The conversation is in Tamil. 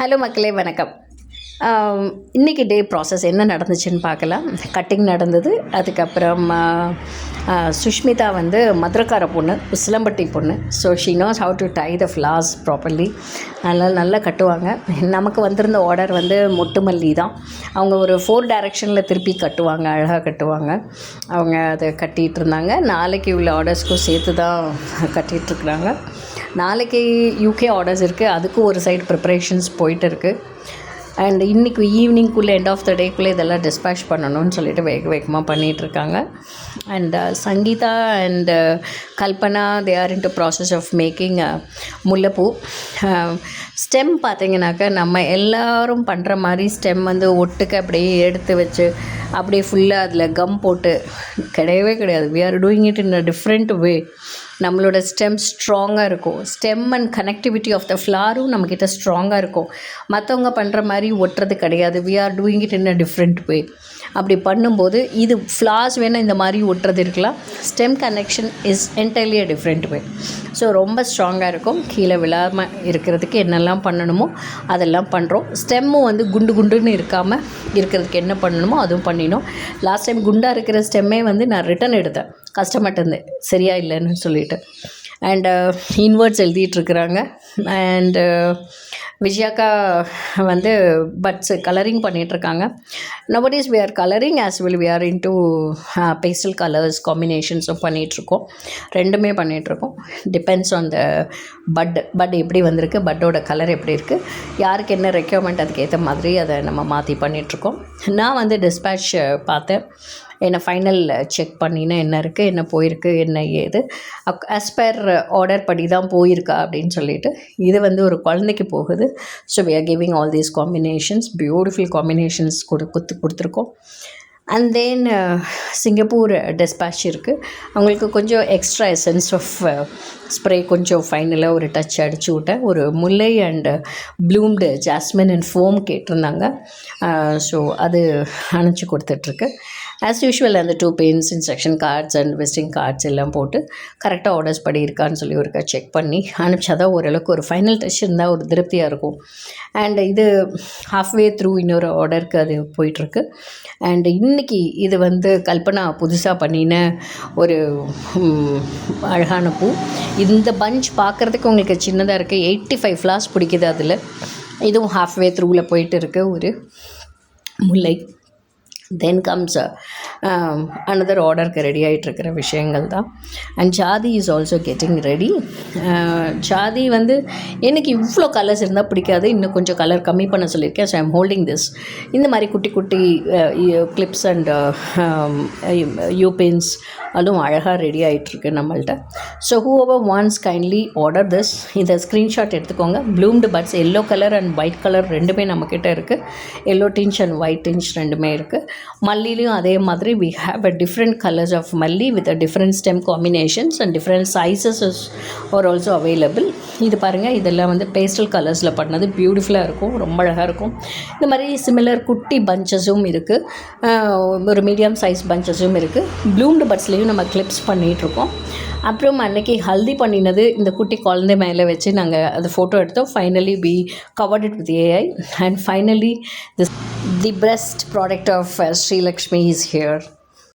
ஹலோ மக்களே, வணக்கம். இன்றைக்கி டே ப்ராசஸ் என்ன நடந்துச்சுன்னு பார்க்கலாம். கட்டிங் நடந்தது. அதுக்கப்புறம் சுஷ்மிதா வந்து மதுரக்கார பொண்ணு, உசிலம்பட்டி பொண்ணு. So she knows how to tie the flowers properly. நல்லா கட்டுவாங்க. நமக்கு வந்திருந்த ஆர்டர் வந்து மொட்டு மல்லி தான். அவங்க ஒரு 4 டைரெக்ஷனில் திருப்பி கட்டுவாங்க, அழகாக கட்டுவாங்க. அவங்க அதை கட்டிகிட்டு இருந்தாங்க. நாளைக்கு உள்ள ஆர்டர்ஸ்க்கும் சேர்த்து தான் கட்டிகிட்ருக்குறாங்க. நாளைக்கு யூகே ஆர்டர்ஸ் இருக்குது, அதுக்கும் ஒரு சைடு ப்ரிப்பரேஷன்ஸ் போயிட்டு இருக்குது. அண்ட் இன்றைக்கி ஈவினிங்குள்ளே எண்ட் ஆஃப் த டேக்குள்ளே இதெல்லாம் டிஸ்பேச் பண்ணணும்னு சொல்லிட்டு வேகமாக பண்ணிகிட்ருக்காங்க. And Sangeetha and Kalpana they are in the process of making முல்லைப்பூ ஸ்டெம். பார்த்திங்கனாக்கா நம்ம எல்லோரும் பண்ணுற மாதிரி ஸ்டெம் வந்து ஒட்டுக்க அப்படியே எடுத்து வச்சு அப்படியே ஃபுல்லாக அதில் கம் போட்டு கிடையவே கிடையாது. We are doing it in a different way. நம்மளோட ஸ்டெம் ஸ்ட்ராங்காக இருக்கும். Stem and connectivity of the ஃப்ளாரும் நம்மக்கிட்ட ஸ்ட்ராங்காக இருக்கும். மற்றவங்க பண்ணுற மாதிரி ஒட்டுறது கிடையாது. We are doing it in a different way. அப்படி பண்ணும்போது இது ஃப்ளார்ஸ் வேணால் இந்த மாதிரி ஒட்டுறது இருக்கலாம். Stem connection is entirely a different way. So ரொம்ப ஸ்ட்ராங்காக இருக்கும். கீழே விழாமல் இருக்கிறதுக்கு என்னெல்லாம் பண்ணணுமோ அதெல்லாம் பண்ணுறோம். ஸ்டெம்மும் வந்து குண்டுன்னு இருக்காமல் இருக்கிறதுக்கு என்ன பண்ணணுமோ அதுவும் பண்ணினோம். லாஸ்ட் டைம் குண்டாக இருக்கிற ஸ்டெம்மே வந்து நான் ரிட்டன் எடுத்தேன் கஸ்டமர்ட்ட இருந்து, சரியா இல்லைன்னு சொல்லிட்டு. அண்ட் இன்வெர்ட்ஸ் எழுதிட்டுருக்குறாங்க. அண்டு விஜயாக்கா வந்து பட்ஸ் கலரிங் பண்ணிகிட்ருக்காங்க. Nowadays we are colouring as well we are into pastel colours காம்பினேஷன்ஸும் பண்ணிகிட்ருக்கோம். ரெண்டுமே பண்ணிகிட்ருக்கோம். டிபெண்ட்ஸ் ஆன் த பட் எப்படி வந்திருக்கு, பட்டோட கலர் எப்படி இருக்குது, யாருக்கு என்ன ரெக்யர்மெண்ட், அதுக்கேற்ற மாதிரி அதை நம்ம மாற்றி பண்ணிகிட்ருக்கோம். நான் வந்து டிஸ்பேட்ச் பார்த்தேன். என்ன ஃபைனல் செக் பண்ணினா என்ன இருக்குது, என்ன போயிருக்கு, என்ன ஏது ஆஸ் பர் ஆர்டர் படி தான் போயிருக்கா அப்படின்னு சொல்லிட்டு. இது வந்து ஒரு குழந்தைக்கு போகுது. So we are giving all these combinations, beautiful combinations கொடுத்துருக்கோம். அண்ட் தென் சிங்கப்பூர் டிஸ்பேட்ச் இருக்குது. அவங்களுக்கு கொஞ்சம் எக்ஸ்ட்ரா எசன்ஸ் ஆஃப் ஸ்ப்ரே கொஞ்சம் ஃபைனலாக ஒரு டச் அடிச்சு விட்டேன். ஒரு முல்லை and bloomed jasmine and foam கேட்டிருந்தாங்க. ஸோ அது அனுப்பிச்சி கொடுத்துட்ருக்கு. ஆஸ் யூஷுவல் அந்த 2 பெயின்ஸ், instruction cards and visiting cards எல்லாம் போட்டு கரெக்டாக ஆர்டர்ஸ் படி இருக்கான்னு சொல்லி ஒருக்கா செக் பண்ணி அனுப்பிச்சா தான் ஓரளவுக்கு ஒரு ஃபைனல் டச் இருந்தால் ஒரு திருப்தியாக இருக்கும். அண்ட் இது ஹாஃப்வே த்ரூ இன்னொரு ஆர்டருக்கு அது போயிட்டுருக்கு. அண்ட் இன்றைக்கி இது வந்து கல்பனா புதுசாக பண்ணின ஒரு அழகான பூ. இந்த பஞ்ச் பார்க்குறதுக்கு உங்களுக்கு சின்னதாக இருக்குது. 85 ஃப்ளார்ஸ் பிடிக்குது அதில். இதுவும் ஹாஃப்வே த்ரூவில் போயிட்டு இருக்கு ஒரு முல்லை. தென் கம்ஸ் அனதர் ஆர்டருக்கு ரெடி ஆகிட்டுருக்கிற விஷயங்கள் தான். அண்ட் ஜாதி இஸ் ஆல்சோ கெட்டிங் ரெடி. ஜாதி வந்து எனக்கு இவ்வளோ கலர்ஸ் இருந்தால் பிடிக்காது, இன்னும் கொஞ்சம் கலர் கம்மி பண்ண சொல்லியிருக்கேன். So I'm holding this. இந்த மாதிரி குட்டி குட்டி கிளிப்ஸ் அண்ட் யூபின்ஸ் அதுவும் அழகாக ரெடி ஆகிட்டுருக்கு நம்மள்ட்ட. So whoever wants kindly order this. இதை ஸ்க்ரீன்ஷாட் எடுத்துக்கோங்க. Bloomed buds yellow colour and white colour ரெண்டுமே நம்மக்கிட்ட இருக்குது. Yellow tinge and white tinge ரெண்டுமே இருக்குது. மல்லிலையும் அதே மாதிரி we have a different colors of malli with a different stem combinations and different sizes are also available. இது பாருங்கள், இதெல்லாம் வந்து பேஸ்டல் கலர்ஸில் பண்ணது பியூட்டிஃபுல்லாக இருக்கும், ரொம்ப அழகாக இருக்கும். இந்த மாதிரி சிமிலர் குட்டி பஞ்சஸும் இருக்குது, ஒரு மீடியம் சைஸ் பஞ்சஸும் இருக்குது. ப்ளூம்டு பட்ஸ்லேயும் நம்ம கிளிப்ஸ் பண்ணிகிட்ருக்கோம். அப்புறம் அன்றைக்கி ஹல்தி பண்ணினது இந்த குட்டி குழந்தை மேலே வச்சு நாங்கள் அது ஃபோட்டோ எடுத்தோம். Finally we covered it with AI and finally the breast product of Sri Lakshmi is here.